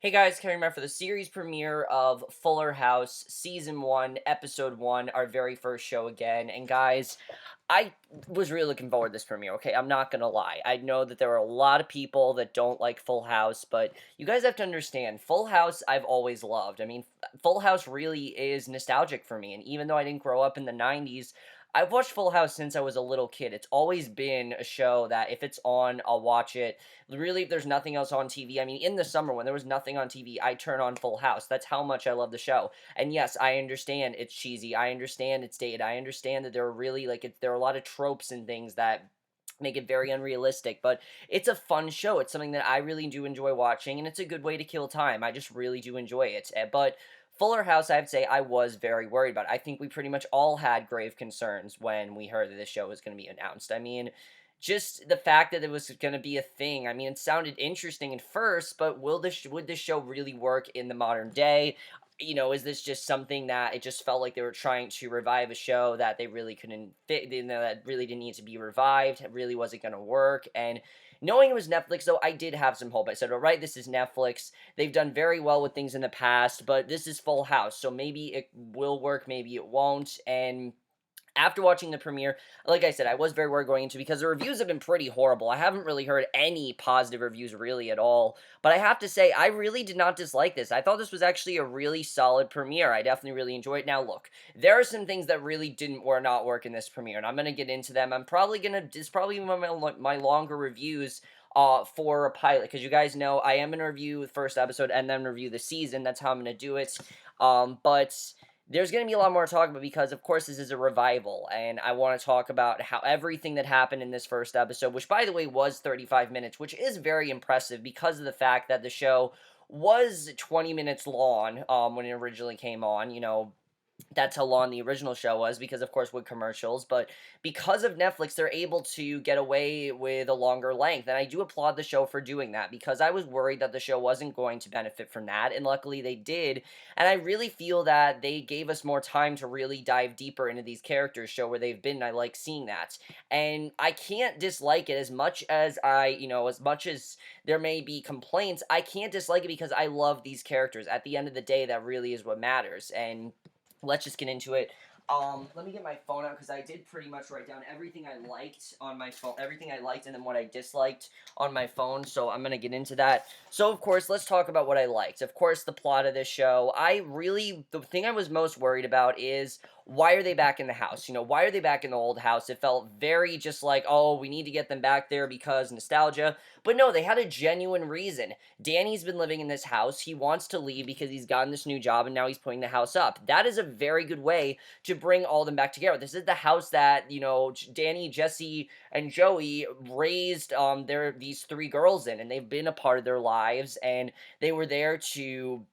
Hey guys, coming back for the series premiere of Fuller House, Season 1, Episode 1, our very first show again. And guys, I was really looking forward to this premiere, okay? I'm not gonna lie. I know that there are a lot of people that don't like Full House, but you guys have to understand, Full House I've always loved. I mean, Full House really is nostalgic for me, and even though I didn't grow up in the 90s, I've watched Full House since I was a little kid. It's always been a show that if it's on, I'll watch it. Really, if there's nothing else on TV, I mean, in the summer when there was nothing on TV, I turn on Full House. That's how much I love the show. And yes, I understand it's cheesy. I understand it's dated. I understand that there are really there are a lot of tropes and things that make it very unrealistic, but it's a fun show. It's something that I really do enjoy watching, and it's a good way to kill time. I just really do enjoy it. But Fuller House, I have to say, I was very worried about. I think we pretty much all had grave concerns when we heard that this show was going to be announced. I mean, just the fact that it was going to be a thing. I mean, it sounded interesting at first, but would this show really work in the modern day? Is this just something that it just felt like they were trying to revive a show that they really couldn't fit, that really didn't need to be revived, it really wasn't going to work? And knowing it was Netflix, though, I did have some hope. I said, all right, this is Netflix. They've done very well with things in the past, but this is Full House, so maybe it will work, maybe it won't. And after watching the premiere, like I said, I was very worried going into because the reviews have been pretty horrible. I haven't really heard any positive reviews really at all. But I have to say, I really did not dislike this. I thought this was actually a really solid premiere. I definitely really enjoyed it. Now, look, there are some things that really didn't or not work in this premiere, and I'm gonna get into them. It's probably one of my longer reviews for a pilot, because you guys know I am gonna review the first episode and then review the season. That's how I'm gonna do it. But there's going to be a lot more to talk about because, of course, this is a revival, and I want to talk about how everything that happened in this first episode, which, by the way, was 35 minutes, which is very impressive because of the fact that the show was 20 minutes long when it originally came on. That's how long the original show was because, of course, with commercials. But because of Netflix, they're able to get away with a longer length. And I do applaud the show for doing that because I was worried that the show wasn't going to benefit from that. And luckily they did. And I really feel that they gave us more time to really dive deeper into these characters, show where they've been. And I like seeing that. And I can't dislike it as much as as much as there may be complaints, I can't dislike it because I love these characters. At the end of the day, that really is what matters. And let's just get into it. Let me get my phone out because I did pretty much write down everything I liked on my phone, everything I liked, and then what I disliked on my phone. So I'm gonna get into that. So of course, let's talk about what I liked. Of course, the plot of this show. The thing I was most worried about is why are they back in the house? Why are they back in the old house? It felt very just like, oh, we need to get them back there because nostalgia. But no, they had a genuine reason. Danny's been living in this house. He wants to leave because he's gotten this new job and now he's putting the house up. That is a very good way to bring all of them back together. This is the house that, Danny, Jesse, and Joey raised these three girls in, and they've been a part of their lives, and they were there to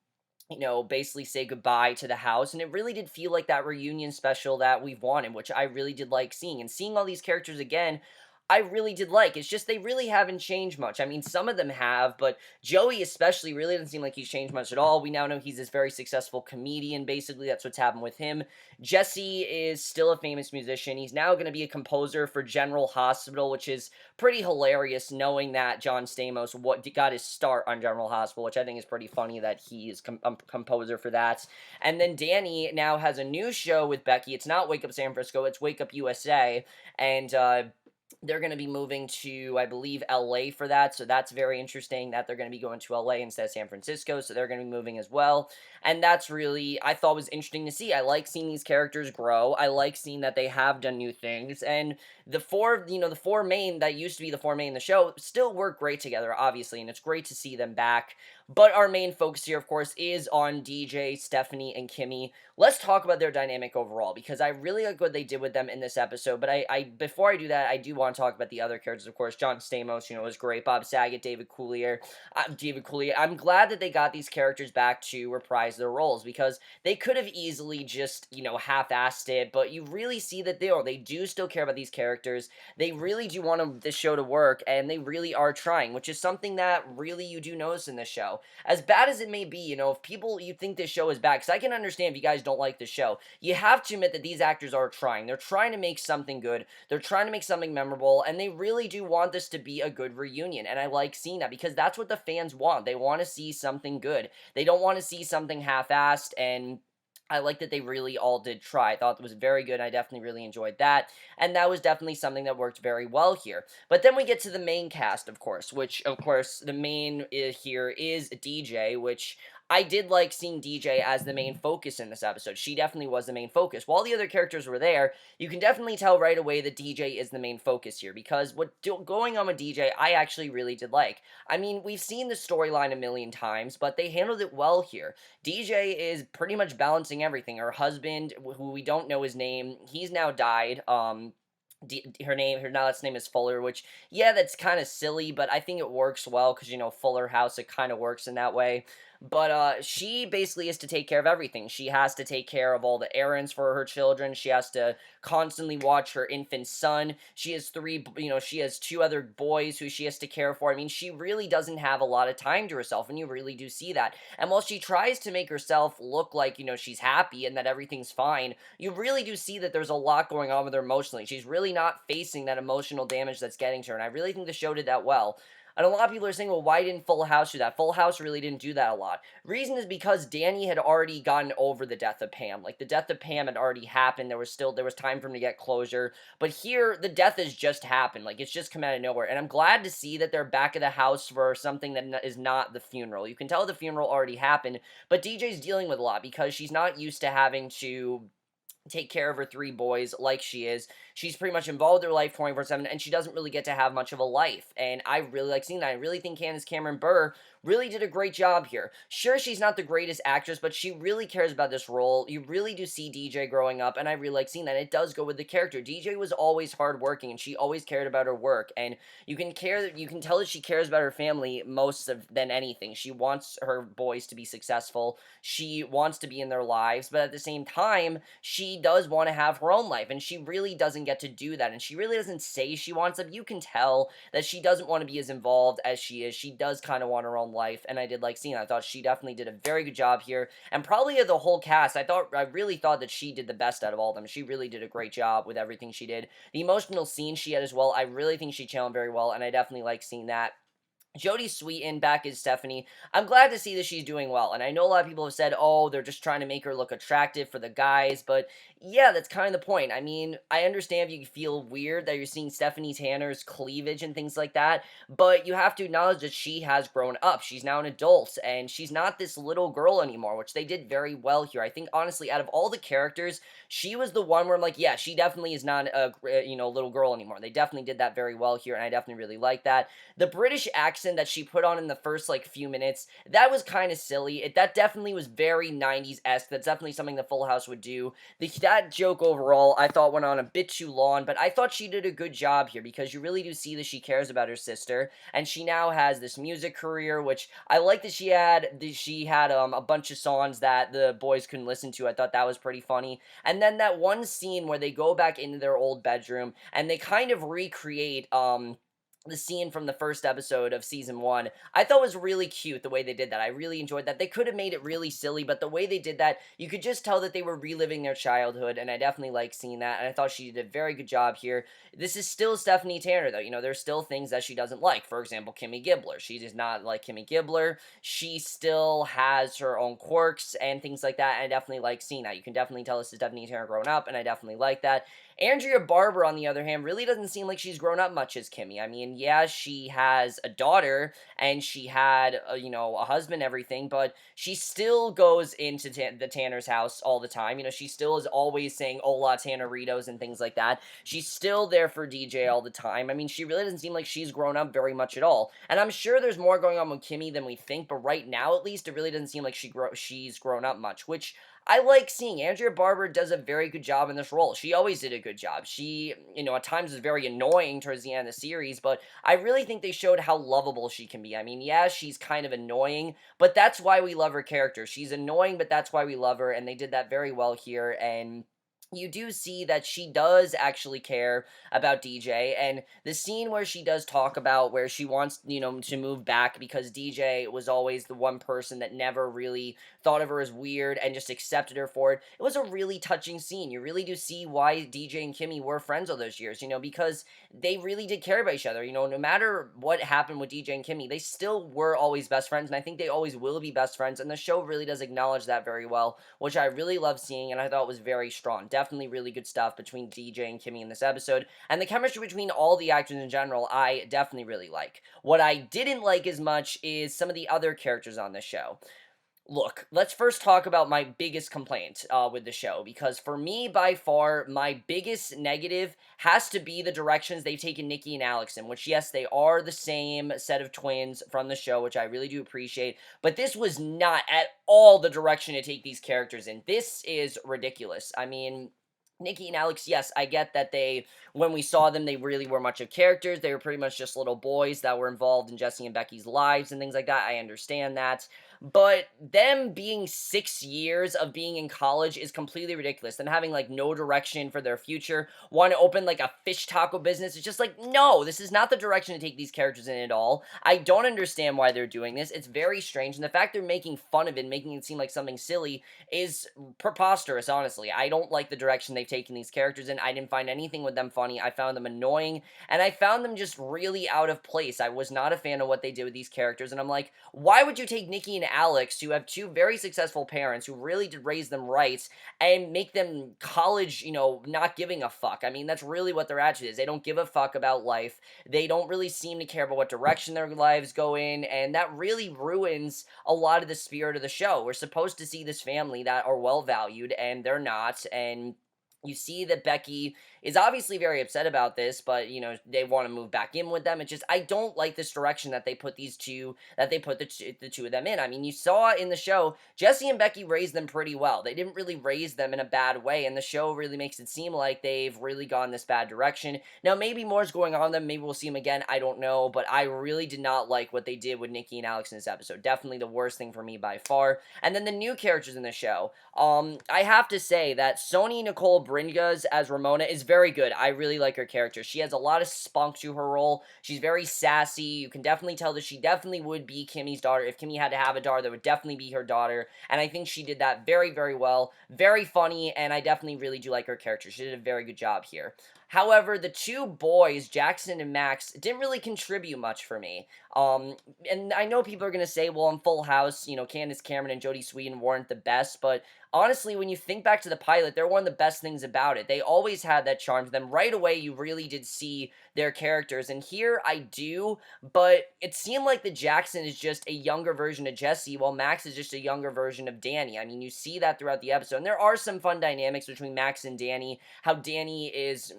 basically say goodbye to the house. And it really did feel like that reunion special that we've wanted, which I really did like seeing. And seeing all these characters again, I really did like. It's just they really haven't changed much. I mean, some of them have, but Joey especially really doesn't seem like he's changed much at all. We now know he's this very successful comedian. Basically, that's what's happened with him. Jesse is still a famous musician. He's now going to be a composer for General Hospital, which is pretty hilarious knowing that John Stamos got his start on General Hospital, which I think is pretty funny that he is composer for that. And then Danny now has a new show with Becky. It's not Wake Up San Francisco, it's Wake Up USA. And they're going to be moving to, I believe, LA for that. So that's very interesting that they're going to be going to LA instead of San Francisco. So they're going to be moving as well. And that's really, I thought was interesting to see. I like seeing these characters grow. I like seeing that they have done new things. And the four main that used to be the four main in the show still work great together, obviously. And it's great to see them back. But our main focus here, of course, is on DJ, Stephanie, and Kimmy. Let's talk about their dynamic overall because I really like what they did with them in this episode. But I before I do that, I do want to talk about the other characters. Of course, John Stamos, was great. Bob Saget, David Coulier. I'm glad that they got these characters back to reprise their roles because they could have easily just half-assed it. But you really see that they do still care about these characters. They really do want this show to work, and they really are trying, which is something that really you do notice in this show. show. As bad as it may be, if people, you think this show is bad, because I can understand if you guys don't like the show, you have to admit that these actors are trying. They're trying to make something good. They're trying to make something memorable, and they really do want this to be a good reunion, and I like seeing that, because that's what the fans want. They want to see something good. They don't want to see something half-assed, and I like that they really all did try. I thought it was very good. I definitely really enjoyed that. And that was definitely something that worked very well here. But then we get to the main cast, of course, which, of course, the main here is DJ, which I did like seeing DJ as the main focus in this episode. She definitely was the main focus. While the other characters were there, you can definitely tell right away that DJ is the main focus here, because going on with DJ, I actually really did like. I mean, we've seen the storyline a million times, but they handled it well here. DJ is pretty much balancing everything. Her husband, who we don't know his name, he's now died. Her last name is Fuller, which, yeah, that's kind of silly, but I think it works well, because, Fuller House, it kind of works in that way. But she basically is to take care of everything. She has to take care of all the errands for her children. She has to constantly watch her infant son. She has she has two other boys who she has to care for. I mean, she really doesn't have a lot of time to herself, and you really do see that. And while she tries to make herself look like, she's happy and that everything's fine, you really do see that there's a lot going on with her emotionally. She's really not facing that emotional damage that's getting to her, and I really think the show did that well. And a lot of people are saying, well, why didn't Full House do that? Full House really didn't do that a lot. Reason is because Danny had already gotten over the death of Pam. Like, the death of Pam had already happened. There was time for him to get closure. But here, the death has just happened. Like, it's just come out of nowhere. And I'm glad to see that they're back at the house for something that is not the funeral. You can tell the funeral already happened, but DJ's dealing with a lot, because she's not used to having to take care of her three boys like she is. She's pretty much involved in her life 24/7, and she doesn't really get to have much of a life. And I really like seeing that. I really think Candace Cameron Bure really did a great job here. Sure, she's not the greatest actress, but she really cares about this role. You really do see DJ growing up, and I really like seeing that. It does go with the character. DJ was always hardworking, and she always cared about her work. And you can tell that she cares about her family than anything. She wants her boys to be successful. She wants to be in their lives, but at the same time, she does want to have her own life, and she really doesn't get to do that, and she really doesn't say she wants it. You can tell that she doesn't want to be as involved as she is. She does kind of want her own life, and I did like seeing that. I thought she definitely did a very good job here, and probably of the whole cast, I really thought that she did the best out of all of them. She really did a great job with everything she did. The emotional scenes she had as well, I really think she channeled very well, and I definitely like seeing that. Jodie Sweetin back as Stephanie. I'm glad to see that she's doing well. And I know a lot of people have said, oh, they're just trying to make her look attractive for the guys. But yeah, that's kind of the point. I mean, I understand if you feel weird that you're seeing Stephanie Tanner's cleavage and things like that. But you have to acknowledge that she has grown up. She's now an adult. And she's not this little girl anymore, which they did very well here. I think, honestly, out of all the characters, she was the one where I'm like, yeah, she definitely is not a little girl anymore. They definitely did that very well here. And I definitely really like that. The British accent that she put on in the first few minutes, that was kind of silly. That definitely was very 90s-esque. That's definitely something that Full House would do. That joke overall, I thought went on a bit too long, but I thought she did a good job here, because you really do see that she cares about her sister, and she now has this music career, which I like that she had a bunch of songs that the boys couldn't listen to. I thought that was pretty funny. And then that one scene where they go back into their old bedroom and they kind of recreate the scene from the first episode of season 1, I thought was really cute the way they did that. I really enjoyed that. They could have made it really silly, but the way they did that, you could just tell that they were reliving their childhood, and I definitely like seeing that, and I thought she did a very good job here. This is still Stephanie Tanner, though. There's still things that she doesn't like. For example, Kimmy Gibbler. She does not like Kimmy Gibbler. She still has her own quirks and things like that, and I definitely like seeing that. You can definitely tell this is Stephanie Tanner grown up, and I definitely like that. Andrea Barber, on the other hand, really doesn't seem like she's grown up much as Kimmy. I mean, yeah, she has a daughter, and she had, a husband, everything, but she still goes into the Tanner's house all the time. She still is always saying, hola, Tanneritos, and things like that. She's still there for DJ all the time. I mean, she really doesn't seem like she's grown up very much at all. And I'm sure there's more going on with Kimmy than we think, but right now, at least, it really doesn't seem like she's grown up much, which I like seeing. Andrea Barber does a very good job in this role. She always did a good job. She, at times was very annoying towards the end of the series, but I really think they showed how lovable she can be. I mean, yeah, she's kind of annoying, but that's why we love her character. She's annoying, but that's why we love her, and they did that very well here, and you do see that she does actually care about DJ, and the scene where she does talk about where she wants, to move back because DJ was always the one person that never really thought of her as weird and just accepted her for it. It was a really touching scene. You really do see why DJ and Kimmy were friends all those years, because they really did care about each other. No matter what happened with DJ and Kimmy, they still were always best friends, and I think they always will be best friends, and the show really does acknowledge that very well, which I really love seeing, and I thought was very strong. Definitely really good stuff between DJ and Kimmy in this episode, and the chemistry between all the actors in general, I definitely really like. What I didn't like as much is some of the other characters on this show. Look, let's first talk about my biggest complaint with the show, because for me, by far, my biggest negative has to be the directions they've taken Nikki and Alex in, which, yes, they are the same set of twins from the show, which I really do appreciate, but this was not at all the direction to take these characters in. This is ridiculous. I mean, Nikki and Alex, yes, I get that when we saw them, they really were much of characters. They were pretty much just little boys that were involved in Jesse and Becky's lives and things like that. I understand that. But them being 6 years of being in college is completely ridiculous. Them having, like, no direction for their future, want to open, like, a fish taco business. It's just like, no, this is not the direction to take these characters in at all. I don't understand why they're doing this. It's very strange. And the fact they're making fun of it, making it seem like something silly, is preposterous, honestly. I don't like the direction they've taken these characters in. I didn't find anything with them funny. I found them annoying, and I found them just really out of place. I was not a fan of what they did with these characters, and I'm like, why would you take Nikki and Alex, who have two very successful parents who really did raise them right, and make them college, not giving a fuck? I mean, that's really what their attitude is. They don't give a fuck about life. They don't really seem to care about what direction their lives go in, and that really ruins a lot of the spirit of the show. We're supposed to see this family that are well valued, and they're not, and you see that Becky is obviously very upset about this, but, they want to move back in with them. It's just, I don't like this direction that they put the two of them in. I mean, you saw in the show, Jesse and Becky raised them pretty well. They didn't really raise them in a bad way, and the show really makes it seem like they've really gone this bad direction. Now, maybe more is going on with them. Maybe we'll see them again. I don't know, but I really did not like what they did with Nikki and Alex in this episode. Definitely the worst thing for me by far. And then the new characters in the show. I have to say that Soni Nicole Bringas as Ramona is very good. I really like her character. She has a lot of spunk to her role. She's very sassy. You can definitely tell that she definitely would be Kimmy's daughter. If Kimmy had to have a daughter, that would definitely be her daughter. And I think she did that very, very well. Very funny, and I definitely really do like her character. She did a very good job here. However, the two boys, Jackson and Max, didn't really contribute much for me. And I know people are going to say, well, on Full House, Candace Cameron and Jodie Sweetin weren't the best, but honestly, when you think back to the pilot, they're one of the best things about it. They always had that charm to them. Right away, you really did see their characters, and here I do, but it seemed like the Jackson is just a younger version of Jesse, while Max is just a younger version of Danny. I mean, you see that throughout the episode, and there are some fun dynamics between Max and Danny, how Danny is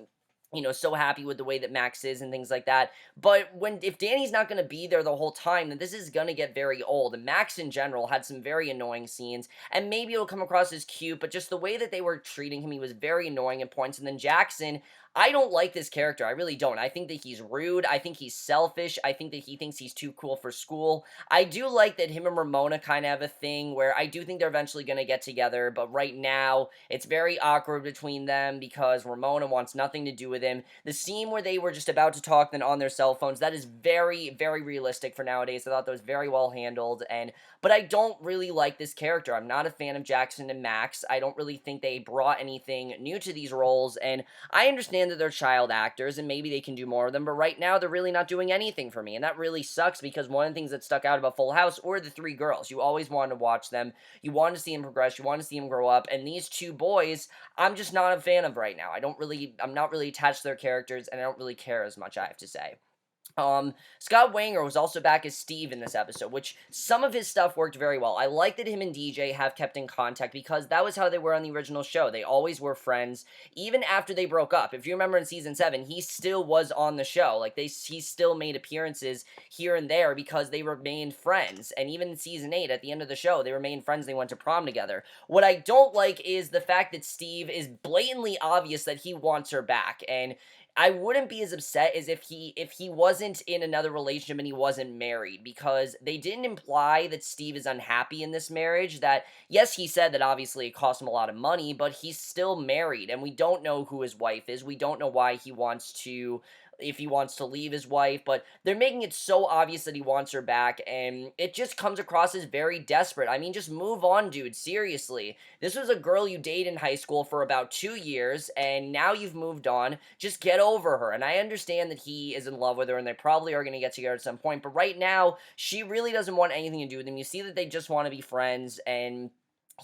so happy with the way that Max is and things like that. But if Danny's not going to be there the whole time, then this is going to get very old. And Max in general had some very annoying scenes, and maybe it'll come across as cute, but just the way that they were treating him, he was very annoying at points. And then Jackson, I don't like this character. I really don't. I think that he's rude. I think he's selfish. I think that he thinks he's too cool for school. I do like that him and Ramona kind of have a thing where I do think they're eventually going to get together, but right now it's very awkward between them because Ramona wants nothing to do with him. The scene where they were just about to talk then on their cell phones, that is very, very realistic for nowadays. I thought that was very well handled, but I don't really like this character. I'm not a fan of Jackson and Max. I don't really think they brought anything new to these roles, and I understand that they're child actors, and maybe they can do more of them, but right now they're really not doing anything for me, and that really sucks because one of the things that stuck out about Full House were the three girls. You always wanted to watch them. You wanted to see them progress. You wanted to see them grow up, and these two boys, I'm just not a fan of right now. I'm not really attached to their characters, and I don't really care as much, I have to say. Scott Wanger was also back as Steve in this episode, which some of his stuff worked very well. I like that him and DJ have kept in contact because that was how they were on the original show. They always were friends, even after they broke up. If you remember in season 7, he still was on the show. Like, he still made appearances here and there because they remained friends. And even in season 8, at the end of the show, they remained friends. They went to prom together. What I don't like is the fact that Steve is blatantly obvious that he wants her back, and I wouldn't be as upset as if he wasn't in another relationship and he wasn't married, because they didn't imply that Steve is unhappy in this marriage. That, yes, he said that obviously it cost him a lot of money, but he's still married and we don't know who his wife is. We don't know why he wants to, if he wants to leave his wife, but they're making it so obvious that he wants her back, and it just comes across as very desperate. I mean, just move on, dude. Seriously. This was a girl you dated in high school for about 2 years, and now you've moved on. Just get over her. And I understand that he is in love with her, and they probably are going to get together at some point, but right now, she really doesn't want anything to do with him. You see that they just want to be friends, and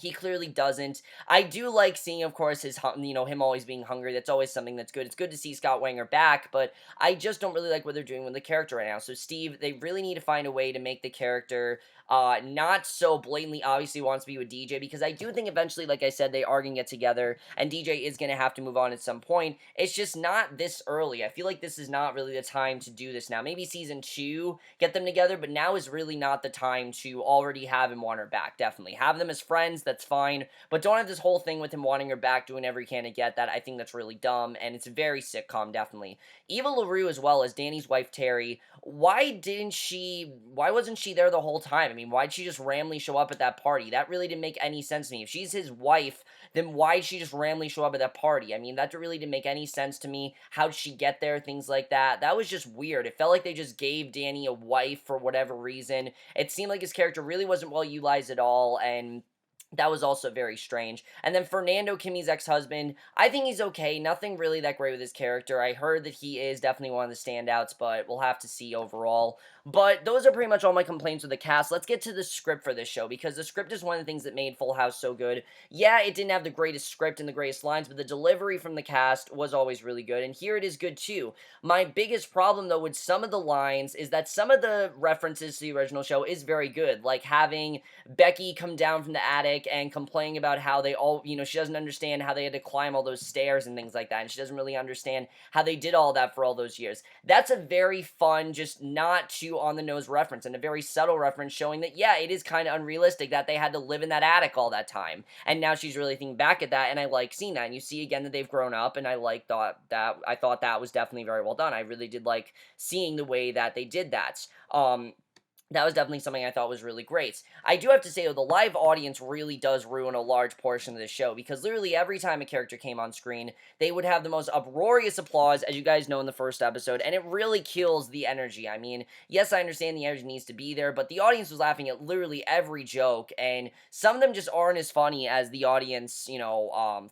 he clearly doesn't. I do like seeing, of course, him always being hungry. That's always something that's good. It's good to see Scott Wanger back, but I just don't really like what they're doing with the character right now. So Steve, they really need to find a way to make the character not so blatantly obviously wants to be with DJ, because I do think eventually, like I said, they are going to get together and DJ is going to have to move on at some point. It's just not this early. I feel like this is not really the time to do this now. Maybe season 2, get them together, but now is really not the time to already have him want her back. Definitely. Have them as friends, that's fine, but don't have this whole thing with him wanting her back, doing every can to get that. I think that's really dumb, and it's very sitcom, definitely. Eva LaRue as well as Danny's wife, Terry. Why wasn't she there the whole time? I mean, why'd she just randomly show up at that party? That really didn't make any sense to me. If she's his wife, then why'd she just randomly show up at that party? I mean, that really didn't make any sense to me. How'd she get there? Things like that. That was just weird. It felt like they just gave Danny a wife for whatever reason. It seemed like his character really wasn't well utilized at all, and that was also very strange. And then Fernando, Kimmy's ex-husband, I think he's okay. Nothing really that great with his character. I heard that he is definitely one of the standouts, but we'll have to see overall. But those are pretty much all my complaints with the cast. Let's get to the script for this show, because the script is one of the things that made Full House so good. Yeah, it didn't have the greatest script and the greatest lines, but the delivery from the cast was always really good, and here it is good too. My biggest problem, though, with some of the lines is that some of the references to the original show is very good, like having Becky come down from the attic and complaining about how they all, she doesn't understand how they had to climb all those stairs and things like that, and she doesn't really understand how they did all that for all those years. That's a very fun, just not too on-the-nose reference, and a very subtle reference showing that, yeah, it is kind of unrealistic that they had to live in that attic all that time, and now she's really thinking back at that, and I like seeing that, and you see again that they've grown up, and I thought that was definitely very well done. I really did like seeing the way that they did that. That was definitely something I thought was really great. I do have to say, though, the live audience really does ruin a large portion of the show, because literally every time a character came on screen, they would have the most uproarious applause, as you guys know in the first episode, and it really kills the energy. I mean, yes, I understand the energy needs to be there, but the audience was laughing at literally every joke, and some of them just aren't as funny as the audience,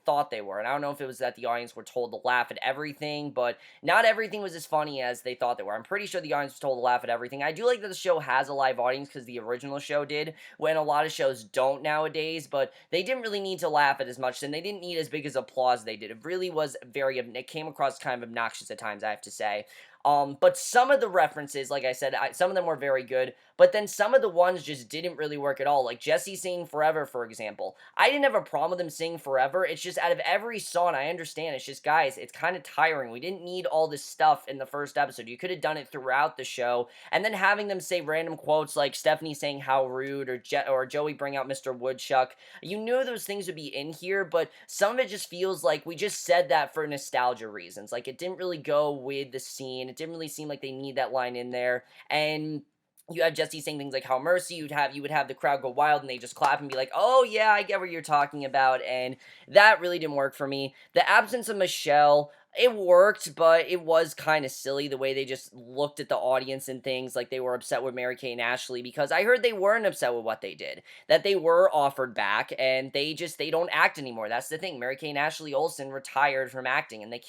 thought they were. And I don't know if it was that the audience were told to laugh at everything, but not everything was as funny as they thought they were. I'm pretty sure the audience was told to laugh at everything. I do like that the show has a live audience, because the original show did, when a lot of shows don't nowadays, but they didn't really need to laugh at as much, and they didn't need as big as applause they did. It really was it came across kind of obnoxious at times, I have to say. But some of the references, like I said, some of them were very good, but then some of the ones just didn't really work at all. Like Jesse singing Forever, for example. I didn't have a problem with them singing Forever. It's just out of every song, I understand, it's just, guys, it's kind of tiring. We didn't need all this stuff in the first episode. You could have done it throughout the show, and then having them say random quotes like Stephanie saying how rude, or Joey bring out Mr. Woodchuck. You knew those things would be in here, but some of it just feels like we just said that for nostalgia reasons. Like, it didn't really go with the scene. It didn't really seem like they need that line in there, and you have Jesse saying things like "How mercy," you would have the crowd go wild and they just clap and be like, "Oh yeah, I get what you're talking about," and that really didn't work for me. The absence of Michelle, it worked, but it was kind of silly the way they just looked at the audience and things like they were upset with Mary-Kate and Ashley, because I heard they weren't upset with what they did, that they were offered back, and they don't act anymore. That's the thing. Mary-Kate and Ashley Olsen retired from acting, and they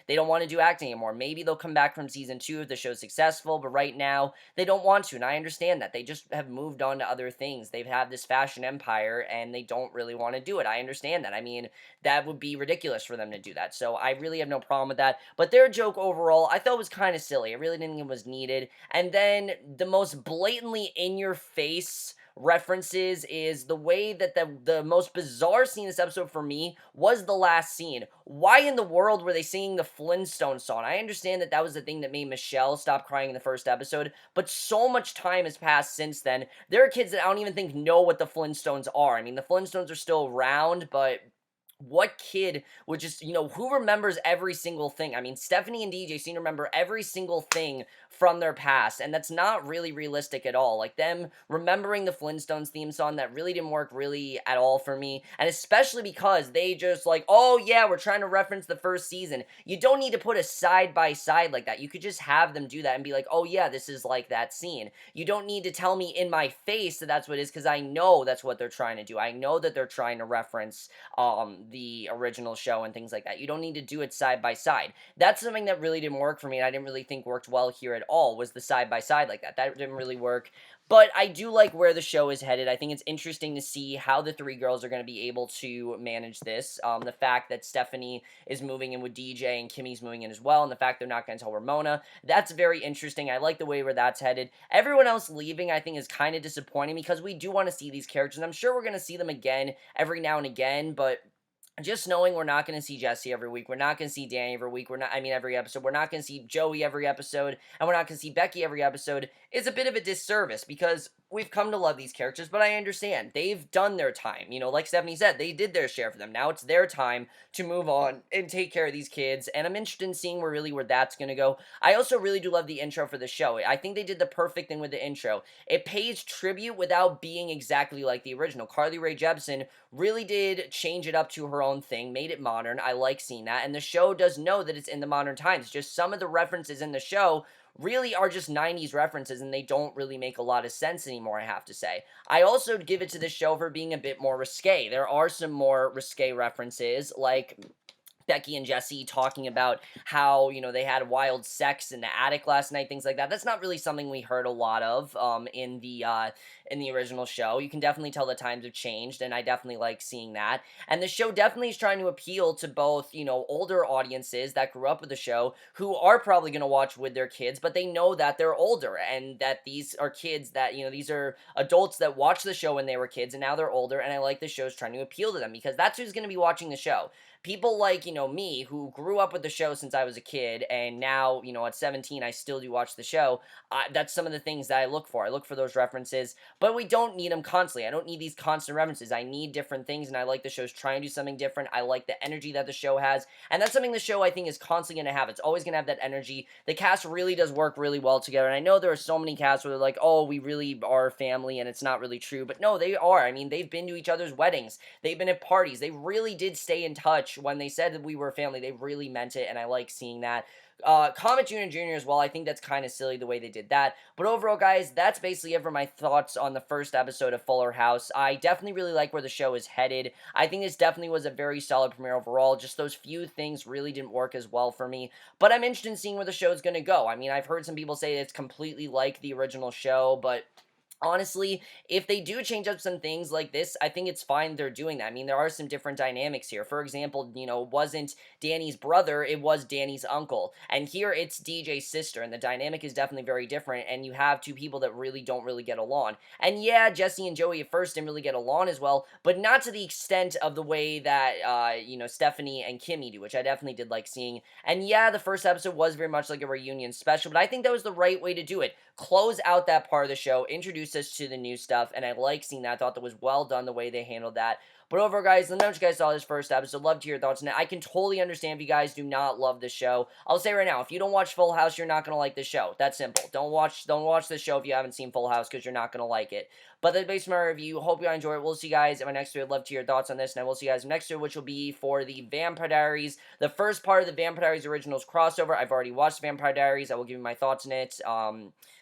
don't want to do acting anymore. Maybe they'll come back from season 2 if the show's successful, but right now, they don't want to, and I understand that. They just have moved on to other things. They've had this fashion empire, and they don't really want to do it. I understand that. I mean, that would be ridiculous for them to do that, so I really have no problem with that. But their joke overall, I thought was kind of silly. I really didn't think it was needed. And then the most blatantly in-your-face references is the way that the most bizarre scene in this episode for me was the last scene. Why in the world were they singing the Flintstones song? I understand that was the thing that made Michelle stop crying in the first episode, but so much time has passed since then. There are kids that I don't even think know what the Flintstones are. I mean, the Flintstones are still around, but what kid would just, who remembers every single thing? I mean, Stephanie and DJ seem to remember every single thing from their past, and that's not really realistic at all. Like, them remembering the Flintstones theme song, that really didn't work really at all for me, and especially because they just like, oh yeah, we're trying to reference the first season. You don't need to put a side by side like that. You could just have them do that and be like, oh yeah, this is like that scene. You don't need to tell me in my face that that's what it is, because I know that's what they're trying to do. I know that they're trying to reference the original show and things like that. You don't need to do it side by side. That's something that really didn't work for me, and I didn't really think worked well here at all, was the side by side like that. That didn't really work. But I do like where the show is headed. I think it's interesting to see how the three girls are going to be able to manage this. The fact that Stephanie is moving in with DJ and Kimmy's moving in as well, and the fact they're not going to tell Ramona, that's very interesting. I like the way where that's headed. Everyone else leaving, I think, is kind of disappointing, because we do want to see these characters, and I'm sure we're going to see them again every now and again, but just knowing we're not going to see Jesse every week, we're not going to see Danny every week, every episode, we're not going to see Joey every episode, and we're not going to see Becky every episode, is a bit of a disservice, because we've come to love these characters, but I understand. They've done their time. Like Stephanie said, they did their share for them. Now it's their time to move on and take care of these kids, and I'm interested in seeing where that's going to go. I also really do love the intro for the show. I think they did the perfect thing with the intro. It pays tribute without being exactly like the original. Carly Rae Jepsen really did change it up to her own thing, made it modern. I like seeing that, and the show does know that it's in the modern times. Just some of the references in the show really are just 90s references, and they don't really make a lot of sense anymore, I have to say. I also give it to the show for being a bit more risque. There are some more risque references, like Becky and Jesse talking about how, they had wild sex in the attic last night, things like that. That's not really something we heard a lot of in the original show. You can definitely tell the times have changed, and I definitely like seeing that. And the show definitely is trying to appeal to both, older audiences that grew up with the show, who are probably going to watch with their kids, but they know that they're older, and that these are kids that, these are adults that watched the show when they were kids, and now they're older, and I like the show's trying to appeal to them, because that's who's going to be watching the show. People like, me, who grew up with the show since I was a kid, and now, at 17, I still do watch the show. That's some of the things that I look for. I look for those references, but we don't need them constantly. I don't need these constant references. I need different things, and I like the show's trying to do something different. I like the energy that the show has, and that's something the show, I think, is constantly going to have. It's always going to have that energy. The cast really does work really well together, and I know there are so many casts where they're like, oh, we really are family, and it's not really true, but no, they are. I mean, they've been to each other's weddings. They've been at parties. They really did stay in touch. When they said that we were family, they really meant it, and I like seeing that. Comet Jr. as well, I think that's kind of silly the way they did that. But overall, guys, that's basically it for my thoughts on the first episode of Fuller House. I definitely really like where the show is headed. I think this definitely was a very solid premiere overall. Just those few things really didn't work as well for me. But I'm interested in seeing where the show is going to go. I mean, I've heard some people say it's completely like the original show, but honestly, if they do change up some things like this, I think it's fine they're doing that. I mean, there are some different dynamics here. For example, it wasn't Danny's brother, it was Danny's uncle. And here it's DJ's sister, and the dynamic is definitely very different, and you have two people that really don't really get along. And yeah, Jesse and Joey at first didn't really get along as well, but not to the extent of the way that, Stephanie and Kimmy do, which I definitely did like seeing. And yeah, the first episode was very much like a reunion special, but I think that was the right way to do it. Close out that part of the show, introduce us to the new stuff, and I like seeing that. I thought that was well done the way they handled that. But overall, guys, let me know what you guys saw this first episode. Love to hear your thoughts on it. I can totally understand if you guys do not love the show. I'll say right now, if you don't watch Full House, you're not going to like the show. That's simple. Don't watch the show if you haven't seen Full House, because you're not going to like it. But that's basically my review. Hope you guys enjoy it. We'll see you guys in my next video. I'd love to hear your thoughts on this, and I will see you guys next video, which will be for the Vampire Diaries. The first part of the Vampire Diaries Originals crossover. I've already watched Vampire Diaries. I will give you my thoughts on it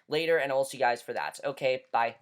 later, and I will see you guys for that. Okay, bye.